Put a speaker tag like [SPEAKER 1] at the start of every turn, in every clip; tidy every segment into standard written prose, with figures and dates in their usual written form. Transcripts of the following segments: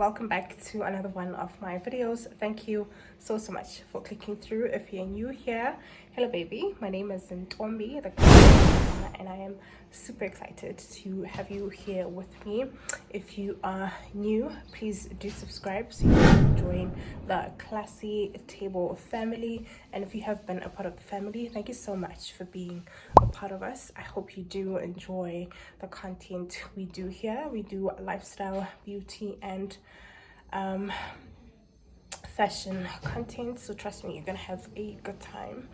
[SPEAKER 1] welcome back to another one of my videos. Thank you so much for clicking through. If you're new here, hello baby, my name is Ntombi, and I am super excited to have you here with me. If you are new, please do subscribe so you can join the Classy Table family. And if you have been a part of the family, thank you so much for being a part of us. I hope you do enjoy the content we do here. We do lifestyle, beauty, and fashion content, so trust me, you're gonna have a good time.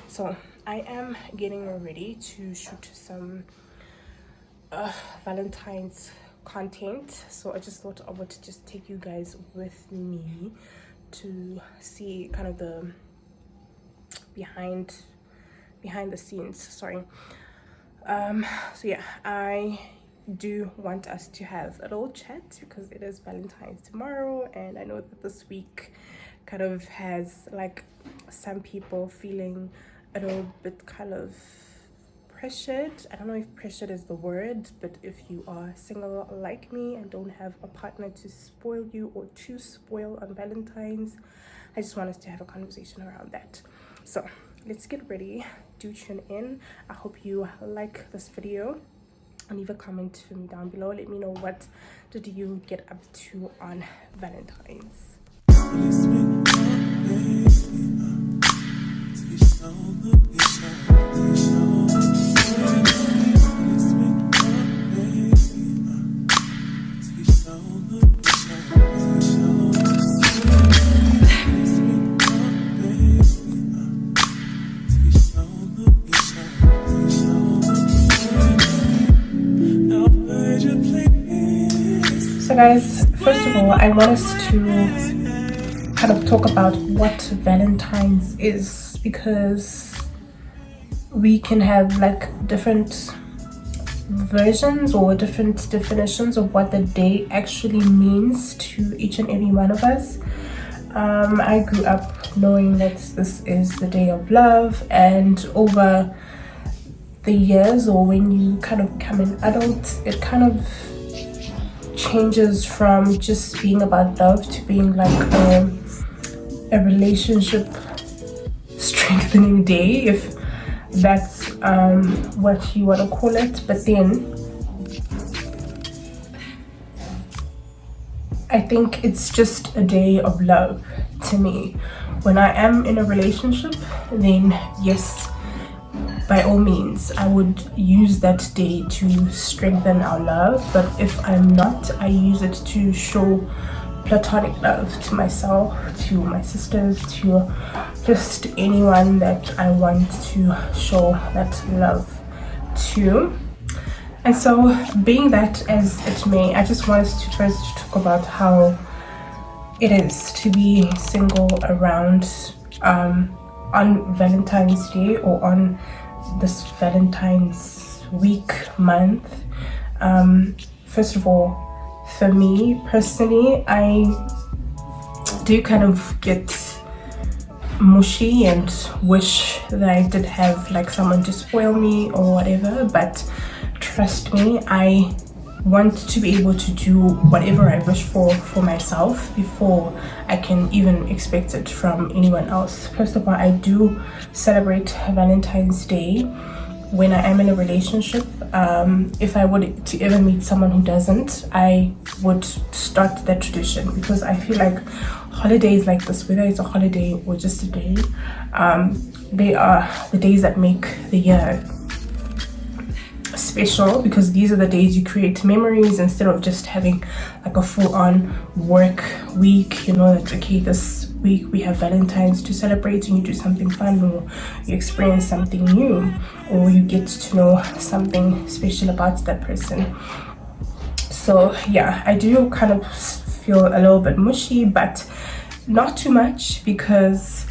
[SPEAKER 1] So I am getting ready to shoot some Valentine's content, so I just thought I would just take you guys with me to see kind of the behind the scenes. Sorry. So yeah, I do want us to have a little chat because it is Valentine's tomorrow, and I know that this week kind of has like some people feeling a little bit kind of pressured. I don't know if pressured is the word, but if you are single like me and don't have a partner to spoil you or to spoil on Valentine's, I just want us to have a conversation around that. So let's get ready. Do tune in. I hope you like this video. Leave a comment for me down below. Let me know what did you get up to on Valentine's. So guys, first of all, I want us to kind of talk about what Valentine's is, because we can have like different versions or different definitions of what the day actually means to each and every one of us. I grew up knowing that this is the day of love, and over the years, or when you kind of become an adult, it kind of changes from just being about love to being like a relationship strengthening day, if that's what you want to call it. But then I think it's just a day of love to me. When I am in a relationship, then yes, by all means, I would use that day to strengthen our love. But if I'm not, I use it to show platonic love to myself, to my sisters, to just anyone that I want to show that love to. And so, being that as it may, I just want us to first talk about how it is to be single around on Valentine's Day, or on this Valentine's week, month. First of all, for me personally, I do kind of get mushy and wish that I did have like someone to spoil me or whatever, but trust me, I want to be able to do whatever I wish for myself before I can even expect it from anyone else. First of all, I do celebrate Valentine's Day when I am in a relationship. If I would to ever meet someone who doesn't, I would start that tradition, because I feel like holidays like this, whether it's a holiday or just a day, they are the days that make the year special, because these are the days you create memories instead of just having like a full-on work week. You know that, okay, this week we have Valentine's to celebrate, and you do something fun, or you experience something new, or you get to know something special about that person. So yeah, I do kind of feel a little bit mushy, but not too much, because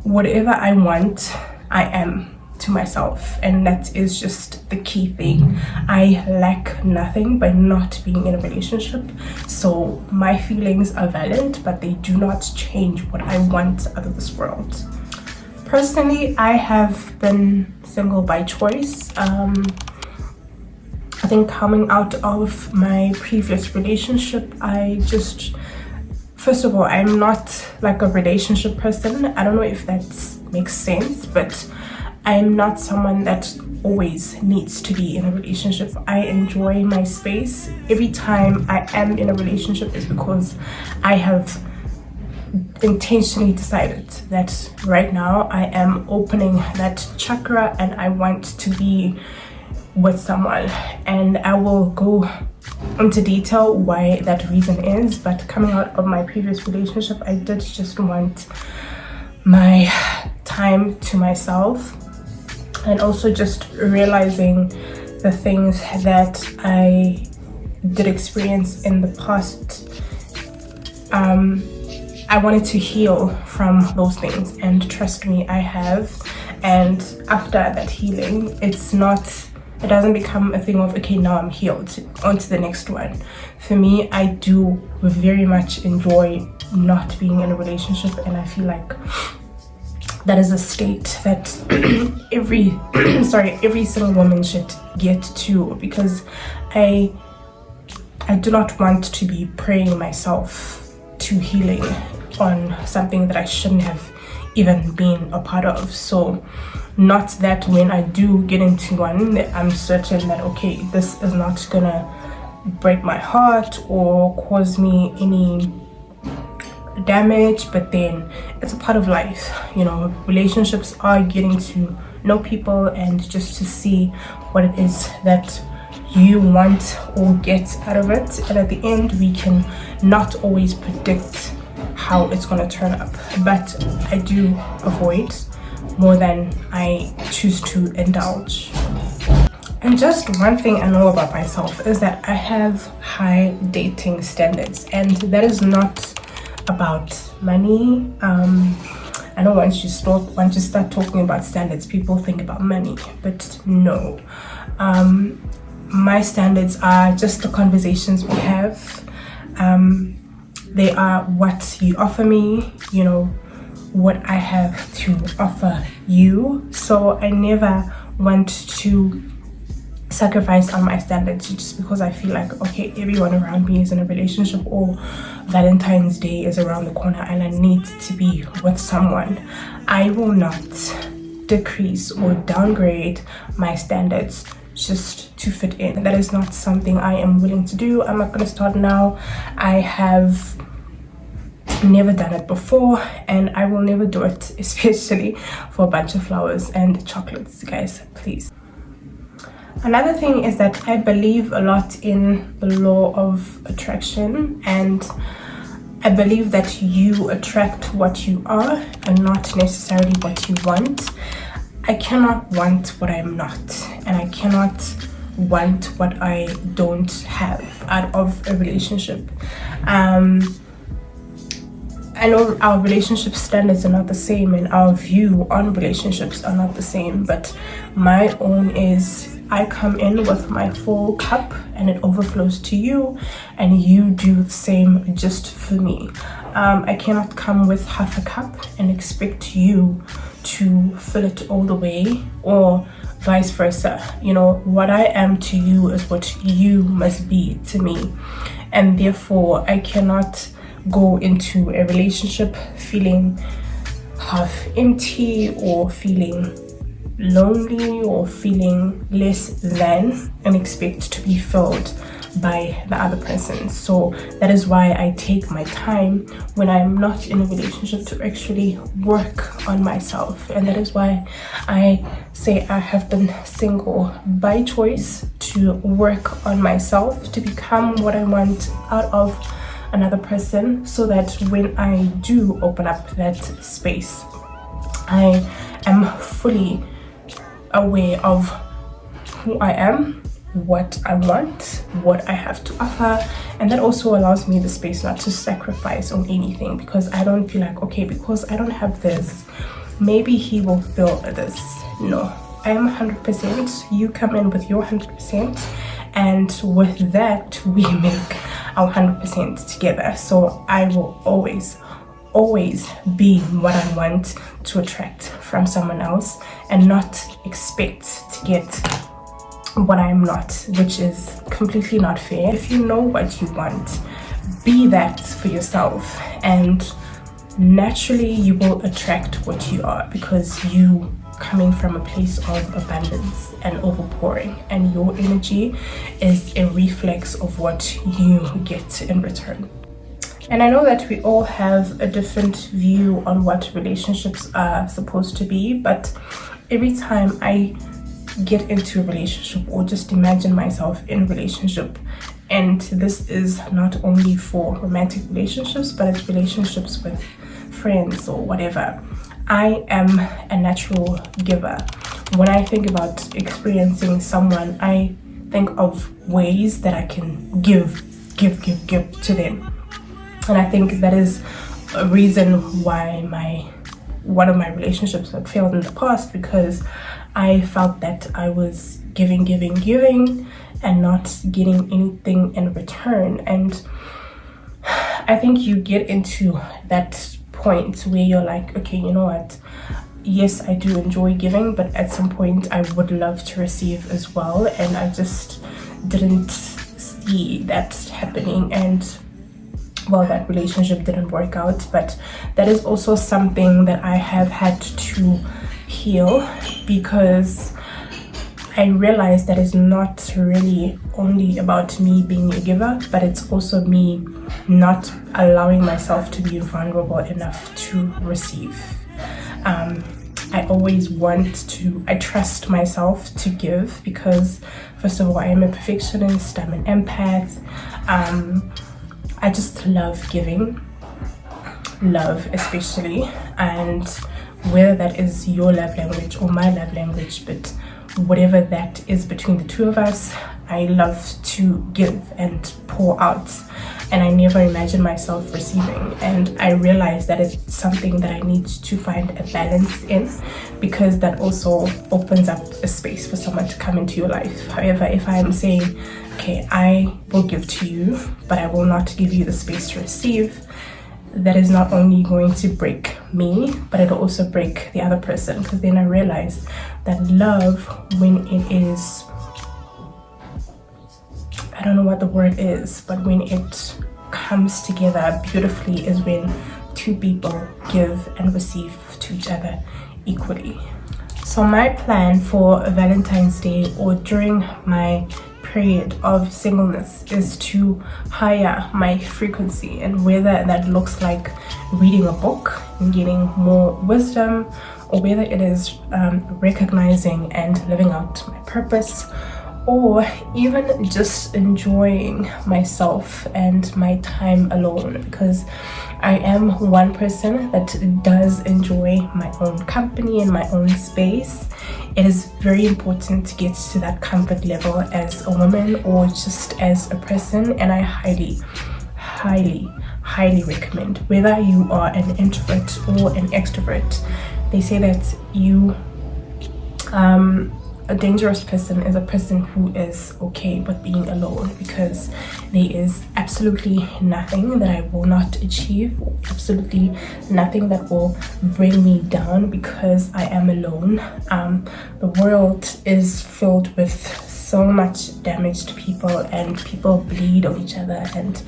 [SPEAKER 1] whatever I want, I am to myself, and that is just the key thing. I lack nothing by not being in a relationship, so my feelings are valid, but they do not change what I want out of this world. Personally, I have been single by choice. I think coming out of my previous relationship, first of all, I'm not like a relationship person. I don't know if that makes sense, but I'm not someone that always needs to be in a relationship. I enjoy my space. Every time I am in a relationship is because I have intentionally decided that right now I am opening that chakra and I want to be with someone, and I will go into detail why that reason is. But coming out of my previous relationship, I did just want my time to myself, and also just realizing the things that I did experience in the past. I wanted to heal from those things, and trust me, I have. And after that healing, it doesn't become a thing of, okay, now I'm healed, on to the next one. For me, I do very much enjoy not being in a relationship, and I feel like that is a state that every single woman should get to, because I do not want to be praying myself to healing on something that I shouldn't have even been a part of. So not that when I do get into one, I'm certain that, okay, this is not gonna break my heart or cause me any damage, but then it's a part of life. You know, relationships are getting to know people and just to see what it is that you want or get out of it. And at the end, we can not always predict how it's going to turn up, but I do avoid more than I choose to indulge. And just one thing I know about myself is that I have high dating standards, and that is not about money. I know once you start talking about standards, people think about money, but no. My standards are just the conversations we have. They are what you offer me, you know, what I have to offer you. So I never want to sacrifice on my standards just because I feel like, okay, everyone around me is in a relationship, or Valentine's Day is around the corner and I need to be with someone. I will not decrease or downgrade my standards just to fit in. That is not something I am willing to do. I'm not going to start now. I have never done it before, and I will never do it, especially for a bunch of flowers and chocolates, guys, please. Another thing is that I believe a lot in the law of attraction, and I believe that you attract what you are and not necessarily what you want. I cannot want what I'm not, and I cannot want what I don't have out of a relationship. I know our relationship standards are not the same, and our view on relationships are not the same, but my own is I come in with my full cup and it overflows to you, and you do the same just for me. I cannot come with half a cup and expect you to fill it all the way, or vice versa. You know, what I am to you is what you must be to me, and therefore I cannot go into a relationship feeling half empty or feeling lonely or feeling less than and expect to be filled by the other person. So that is why I take my time when I'm not in a relationship to actually work on myself, and that is why I say I have been single by choice, to work on myself, to become what I want out of another person, so that when I do open up that space, I am fully aware of who I am, what I want, what I have to offer, and that also allows me the space not to sacrifice on anything, because I don't feel like, okay, because I don't have this, maybe he will feel this. No, I am 100%, you come in with your 100%, and with that we make our 100% together. So I will always be what I want to attract from someone else, and not expect to get what I'm not, which is completely not fair. If you know what you want, be that for yourself, and naturally you will attract what you are, because you coming from a place of abundance and overpouring, and your energy is a reflex of what you get in return. And I know that we all have a different view on what relationships are supposed to be, but every time I get into a relationship or just imagine myself in a relationship, and this is not only for romantic relationships, but it's relationships with friends or whatever, I am a natural giver. When I think about experiencing someone, I think of ways that I can give to them. And I think that is a reason why one of my relationships had failed in the past, because I felt that I was giving and not getting anything in return. And I think you get into that point where you're like, okay, you know what, yes, I do enjoy giving, but at some point I would love to receive as well. And I just didn't see that happening, and well, that relationship didn't work out. But that is also something that I have had to heal, because I realized that it's not really only about me being a giver, but it's also me not allowing myself to be vulnerable enough to receive. I always I trust myself to give, because first of all, I am a perfectionist, I'm an empath. I just love giving, love especially, and whether that is your love language or my love language, but whatever that is between the two of us, I love to give and pour out, and I never imagine myself receiving. And I realize that it's something that I need to find a balance in, because that also opens up a space for someone to come into your life. However, if I am saying, okay, I will give to you, but I will not give you the space to receive, that is not only going to break me, but it'll also break the other person. Because then I realize that love, when it is, I don't know what the word is, but when it comes together beautifully, is when two people give and receive to each other equally. So my plan for Valentine's Day, or during my period of singleness, is to higher my frequency, and whether that looks like reading a book and getting more wisdom, or whether it is recognizing and living out my purpose, or even just enjoying myself and my time alone, because I am one person that does enjoy my own company and my own space. It is very important to get to that comfort level as a woman or just as a person, and I highly recommend, whether you are an introvert or an extrovert. They say that a dangerous person is a person who is okay with being alone, because there is absolutely nothing that I will not achieve, absolutely nothing that will bring me down because I am alone. The world is filled with so much damaged people, and people bleed on each other and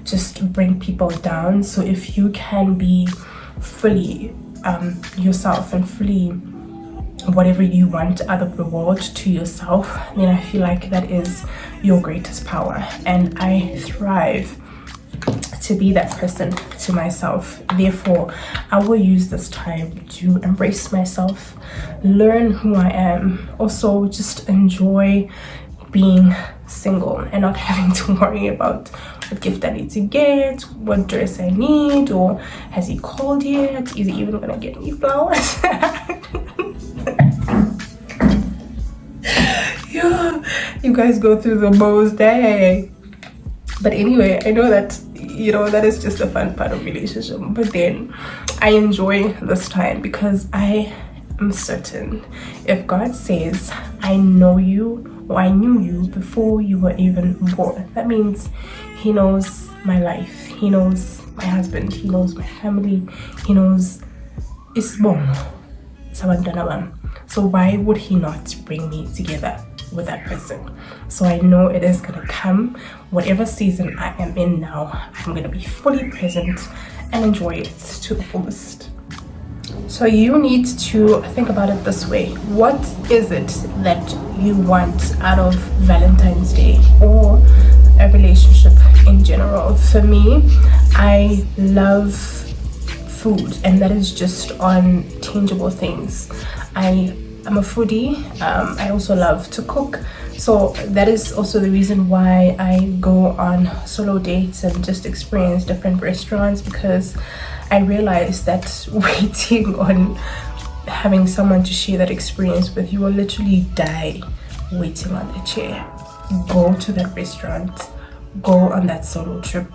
[SPEAKER 1] just bring people down. So if you can be fully yourself and fully whatever you want out of the world to yourself, then I feel like that is your greatest power. And I thrive to be that person to myself. Therefore, I will use this time to embrace myself, learn who I am, also just enjoy being single and not having to worry about what gift I need to get, what dress I need, or has he called yet, is he even gonna get me flowers? You guys go through the most day. But anyway, I know that, you know, that is just a fun part of relationship, but then I enjoy this time because I am certain if God says I know you, or I knew you before you were even born, that means he knows my life, he knows my husband, he knows my family, he knows Isbong. So why would he not bring me together with that person. So I know it is gonna come. Whatever season I am in now, I'm gonna be fully present and enjoy it to the fullest. So you need to think about it this way. What is it that you want out of Valentine's Day or a relationship in general? For me, I love food, and that is just on tangible things. I'm a foodie. I also love to cook. So that is also the reason why I go on solo dates and just experience different restaurants, because I realized that waiting on having someone to share that experience with, you will literally die waiting on the chair. Go to that restaurant, go on that solo trip,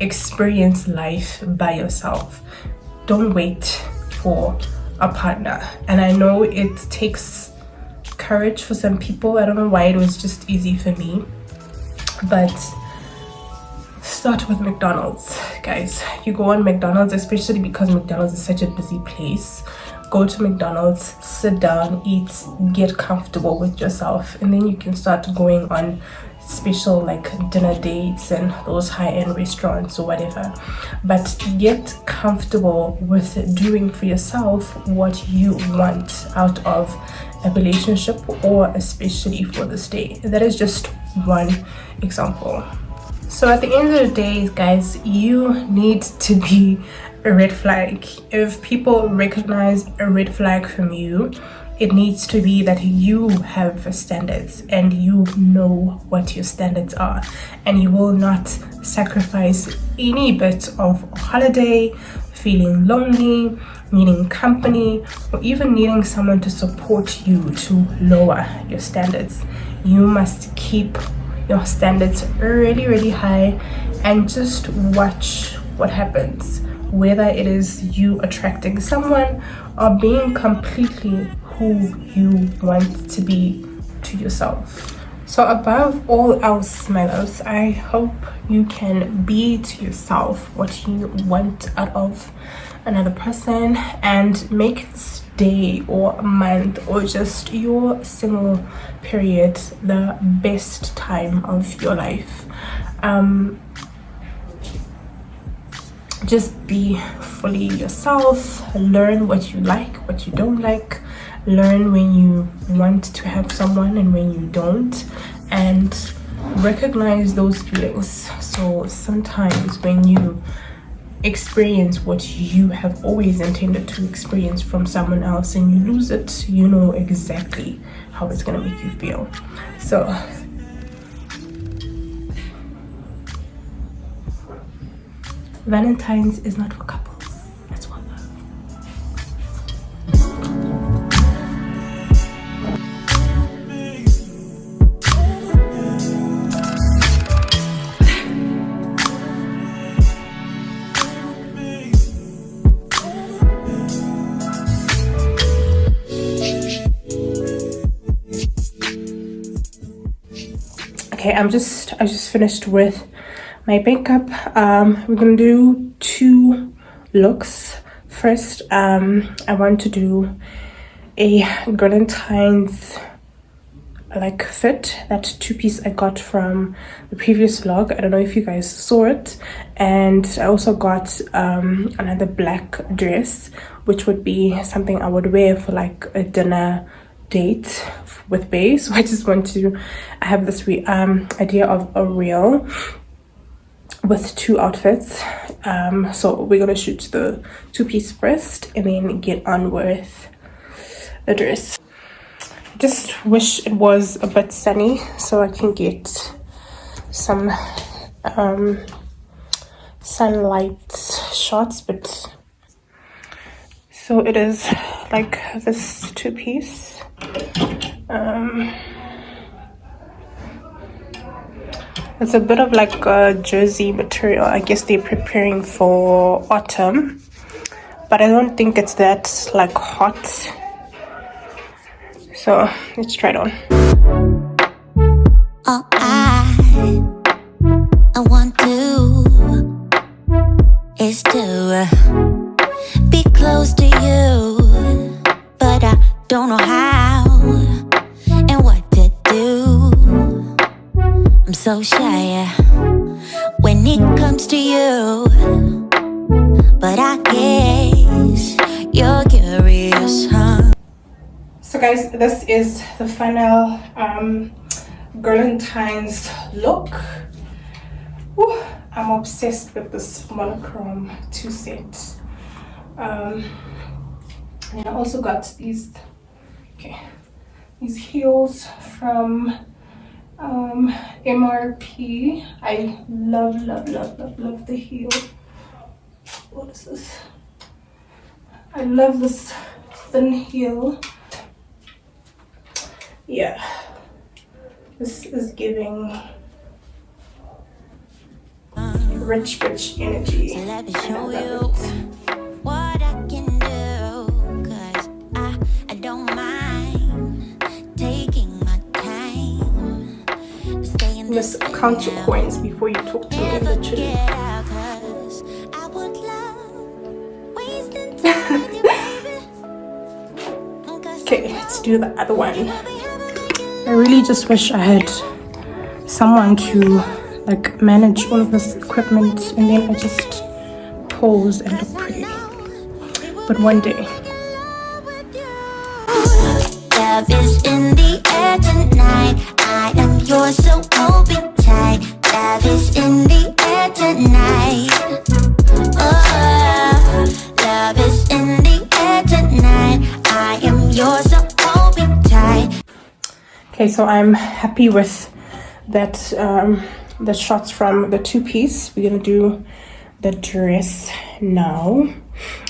[SPEAKER 1] experience life by yourself. Don't wait for a partner. And I know it takes courage for some people. I don't know why it was just easy for me, but start with McDonald's, guys. You go on McDonald's, especially because McDonald's is such a busy place. Go to McDonald's, sit down, eat, get comfortable with yourself, and then you can start going on special like dinner dates and those high-end restaurants or whatever. But get comfortable with doing for yourself what you want out of a relationship, or especially for this day. That is just one example. So at the end of the day, guys, you need to be a red flag. If people recognize a red flag from you, it needs to be that you have standards and you know what your standards are, and you will not sacrifice any bit of holiday, feeling lonely, needing company, or even needing someone to support you to lower your standards. You must keep your standards really, really high and just watch what happens, whether it is you attracting someone or being completely who you want to be to yourself. So above all else, my loves, I hope you can be to yourself what you want out of another person, and make this day or month or just your single period the best time of your life. Just be fully yourself. Learn what you like, what you don't like. Learn when you want to have someone and when you don't, and recognize those feelings. So sometimes when you experience what you have always intended to experience from someone else and you lose it, you know exactly how it's gonna make you feel. So Valentine's is not for couples. That's one love. Okay, I just finished with my makeup. We're gonna do two looks. First, I want to do a Valentine's like fit, that two-piece I got from the previous vlog. I don't know if you guys saw it. And I also got another black dress, which would be something I would wear for like a dinner date with Bae. So I have this idea of a reel with two outfits. So we're gonna shoot the two-piece first and then get on with the dress. Just wish it was a bit sunny so I can get some sunlight shots, but so it is like this two-piece. It's a bit of like a jersey material. I guess they're preparing for autumn, but I don't think it's that like hot. So let's try it on.
[SPEAKER 2] All I want to is to be close to you, but I don't know how and what to do. so shy when it comes to you, but I guess you're curious, huh?
[SPEAKER 1] So guys, this is the final Valentine's look. Whew, I'm obsessed with this monochrome 2 set. And I also got these heels from MRP. I love the heel. What is this? I love this thin heel. Yeah, this is giving rich energy.
[SPEAKER 2] So let me show you what I can do, 'cause I don't mind taking my time. Stay in this
[SPEAKER 1] Just count your coins before you talk to me, literally. Okay, let's do the other one. I really just wish I had someone to like manage all of this equipment and then I just pose and look pretty. But one day.
[SPEAKER 2] Love is in the air tonight. I am yours, so hold me tight. Love is in the air tonight. Oh, love is in the air tonight. I am yours, so hold me tight.
[SPEAKER 1] Okay, so I'm happy with that. The shots from the 2-piece. We're gonna do the dress now.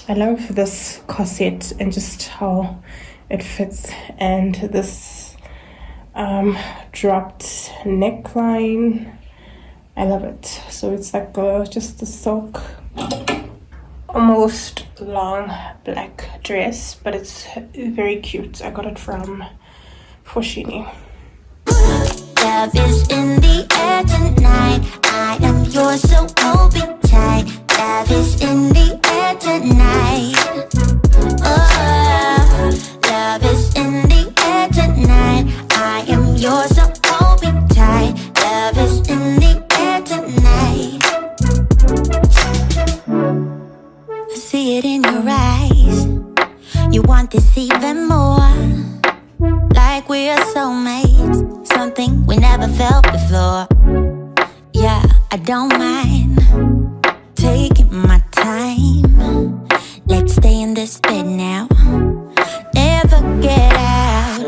[SPEAKER 1] I love this corset and just how it fits, and this dropped neckline. I love it. So it's like just the silk, almost long black dress, but it's very cute. I got it from Foschini.
[SPEAKER 2] Love is in the air tonight. I am yours, so hold me tight. Love is in the air tonight. Oh, love is in the air tonight. I am yours, so hold me tight. Love is in the air tonight. I see it in your eyes. You want this even more. Like we are soulmates, something we never felt before. Yeah, I don't mind taking my time. Let's stay in this bed now, never get out.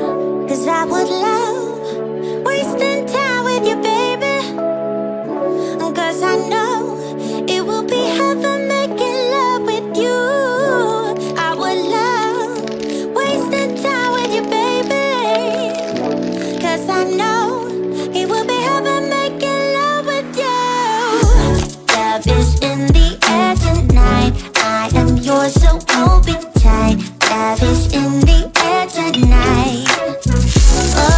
[SPEAKER 2] 'Cause I would love wasting time with you, baby. 'Cause I know it will be heaven making love with you. I would love wasting time with you, baby. 'Cause I know it will be heaven making love with you. Love is in the air tonight. I am yours, so hold me tight. Love is in the air tonight. Oh,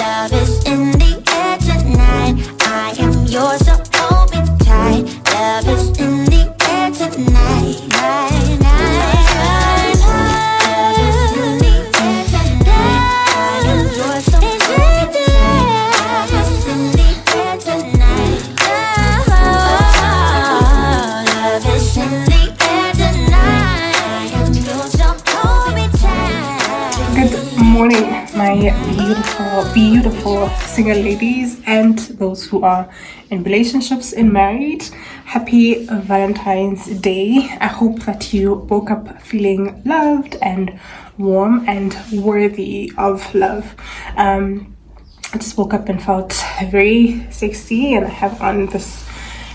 [SPEAKER 2] love is in the air tonight. I am yours, so hold me tight. Love is in the air tonight.
[SPEAKER 1] Morning, my beautiful single ladies and those who are in relationships and married. Happy Valentine's Day. I hope that you woke up feeling loved and warm and worthy of love. I just woke up and felt very sexy, and I have on this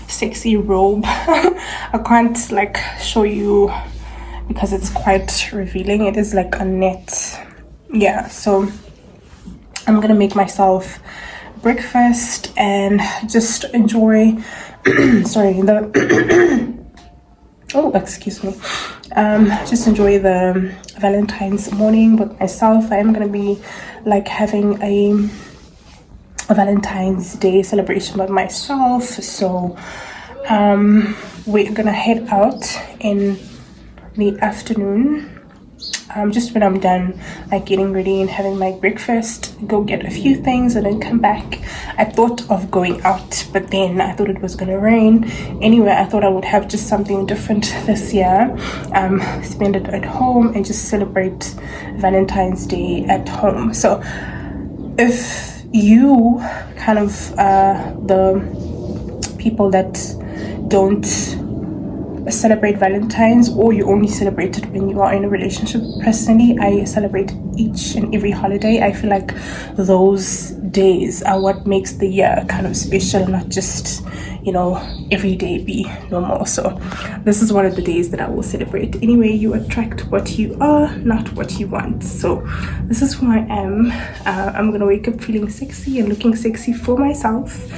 [SPEAKER 1] sexy robe. I can't like show you because it's quite revealing. It is like a net. Yeah, so I'm gonna make myself breakfast and just enjoy sorry, the oh, excuse me. Just enjoy the Valentine's morning with myself. I'm gonna be like having a Valentine's Day celebration with myself, so we're gonna head out in the afternoon just when I'm done like getting ready and having my breakfast, go get a few things and then come back. I thought of going out, but then I thought it was gonna rain anyway. I thought I would have just something different this year, spend it at home and just celebrate Valentine's Day at home. So if you kind of the people that don't celebrate Valentine's, or you only celebrate it when you are in a relationship, personally I celebrate each and every holiday. I feel like those days are what makes the year kind of special, not just, you know, every day be normal. So this is one of the days that I will celebrate. Anyway, you attract what you are, not what you want. So this is who I am. I'm gonna wake up feeling sexy and looking sexy for myself.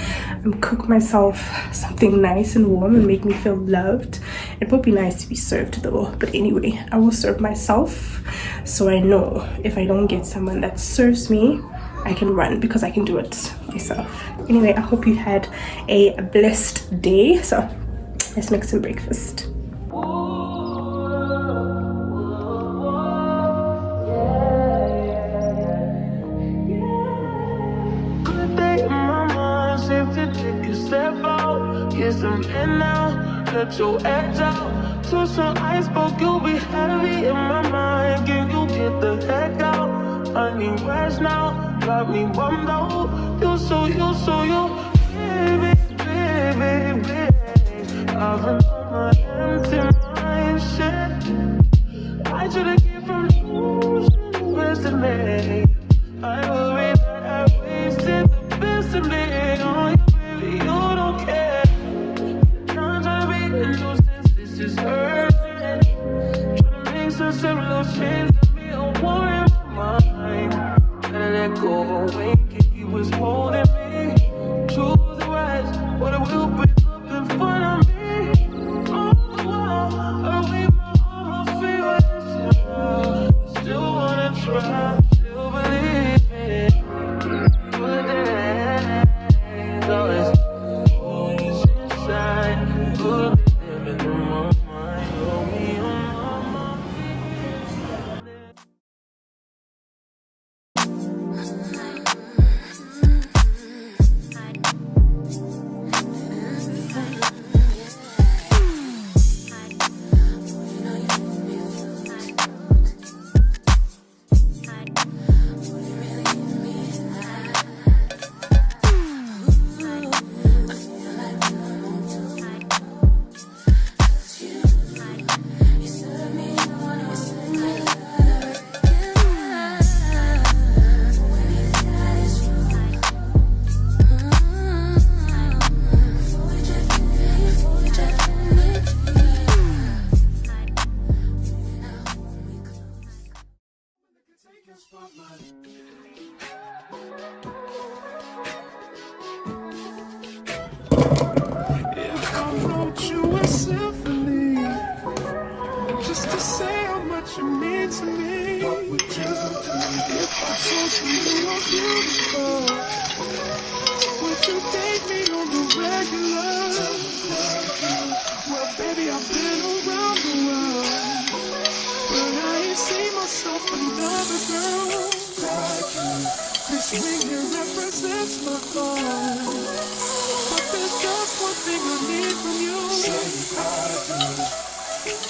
[SPEAKER 1] Cook myself something nice and warm and make me feel loved. It would be nice to be served though, but anyway, I will serve myself, so I know if I don't get someone that serves me, I can run because I can do it myself. Anyway, I hope you had a blessed day. So let's make some breakfast.
[SPEAKER 3] Let your edge out to some iceberg, you'll be heavy in my mind. Can you get the heck out? I need rest now, got me bummed out. You baby, baby. I've been on my empty mind, shit. I should've came from losing the best of me. I worry that I wasted the best of me on you, baby, you don't care. This is urgent. Trying to make some simple change. Let me a war in my mind. Gotta let go away. He was holding me to the right, but it will break up in front of me. All the while, I wave my arms, feel still wanna try, still believe me. Good days, always always inside. Good. If I wrote you a symphony, just to say how much you mean to me, what would you do? If I told you you're beautiful, would you date me on the regular? Well, baby, I've been around the world, but I ain't seen myself another girl like you. This ring here represents my heart, but there's just one thing I need from you. Say I do,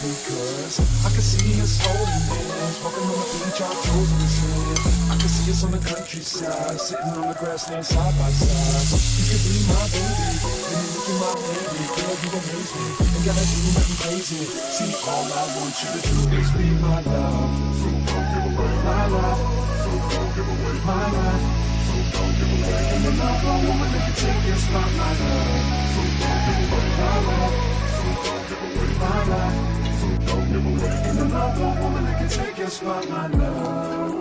[SPEAKER 3] because I can see us holding hands, walking on the beach, our toes in the sand. I can see us on the countryside, sitting on the grassland side by side. You could be my baby, and you look in my baby, girl, you amaze me. Ain't gotta do nothing crazy. See, all I want you to do is be my love. So don't give away my life. So don't give away my life. So don't give away. And you're not the woman that can take your spot, my love. So don't give away my life. So don't give away my life. So don't give away. And you're not the woman that can take your spot, my love.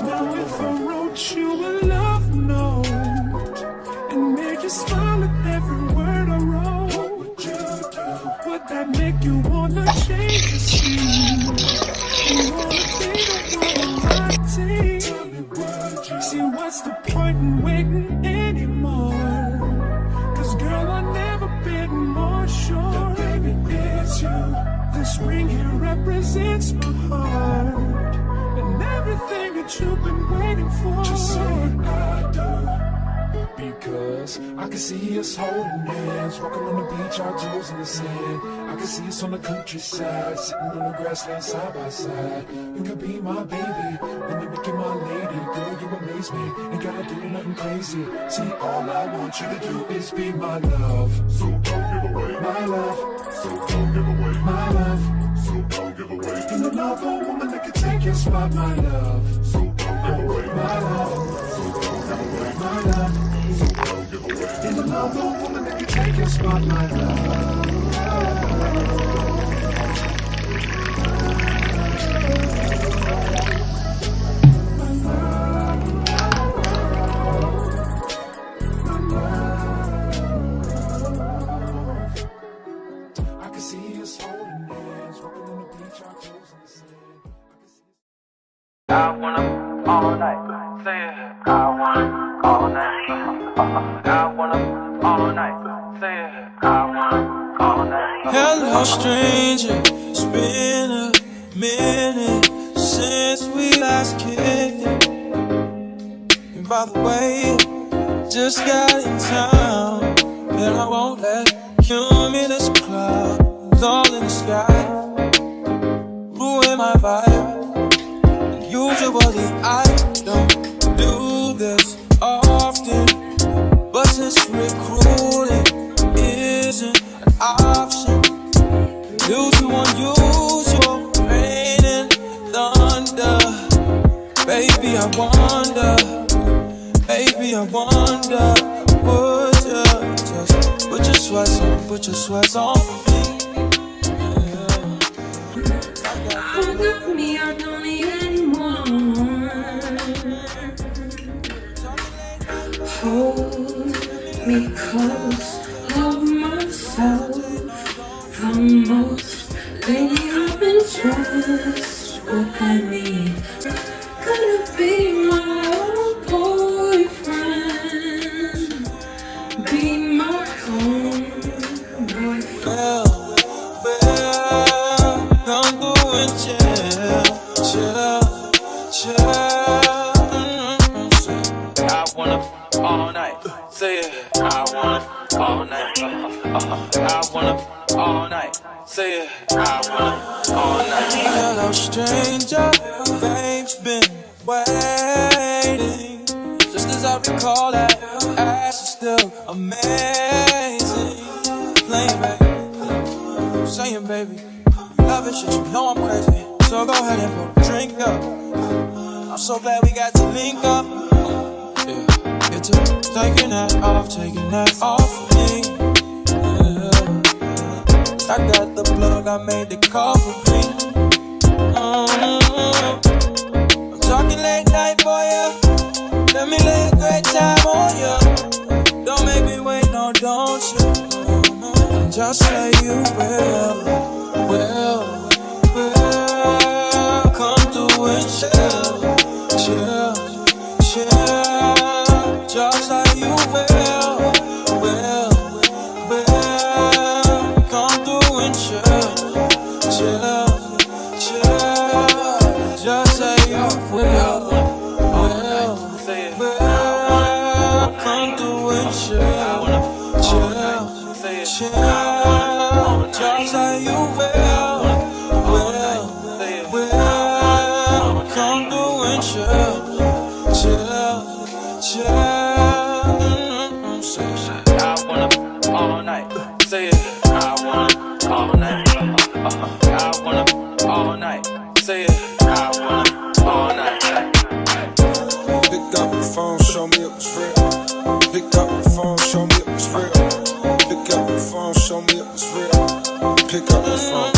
[SPEAKER 3] Now if I wrote you a love note and made you smile at every word I wrote, what would you do? Would that make you wanna change the scene? You wanna be the one on my team? represents my heart and everything that you've been waiting for. Just say I do, because I can see us holding hands, walking on the beach, our toes in the sand. I can see us on the countryside, sitting on the grassland side by side. You can be my baby, let me make you my lady. Girl, you amaze me, ain't gotta do nothing crazy. See, all I want you to do is be my love. So don't give away my love. So don't give away my love. So don't give away. In another woman that can take your spot, my love. So don't give away my love. So don't give away my love. So don't give away. In another woman that can take your spot, my love.
[SPEAKER 4] I wanna all night, say it. I wanna all night. I wanna all night, say it. I wanna all night.
[SPEAKER 5] Hello, stranger. It's been a minute since we last kicked it. And by the way, just got in town, and I won't let cumulus clouds all in the sky ruin my vibe. Usually I don't do this often, but since recruiting isn't an option, due to unusual rain and thunder, baby I wonder, would you just put your sweats on for me?
[SPEAKER 6] Hold with me, I don't even hold me close, love myself the most. Lately I've been just what I need. Gonna be my old boyfriend, be my own boyfriend.
[SPEAKER 5] Come through and chill.
[SPEAKER 4] I wanna all night, say it. I wanna all night. I wanna all night, say it. I wanna all night.
[SPEAKER 5] Hello, stranger. Babe's been waiting. Just as I recall, that ass is still amazing. Playing, baby, saying, baby, love it, shit. You know I'm crazy. So go ahead and put a drink up. I'm so glad we got to link up. Yeah, it's taking that off of me. Yeah. I got the plug, I made the call for me. I'm talking late night for ya. Let me lay a great time on ya. Don't make me wait, no, don't you? Just say you will. Come through and chill. Just like you will. Come through and chill. Just like you will. Come through and chill. Just like you will. Come through and chill.
[SPEAKER 4] I wanna all night, say it. I wanna all night. I wanna all night, say it. I wanna all night.
[SPEAKER 7] Pick up the phone, show me it was real. Pick up the phone, show me it was real. Pick up the phone, show me it was real. Pick up the phone.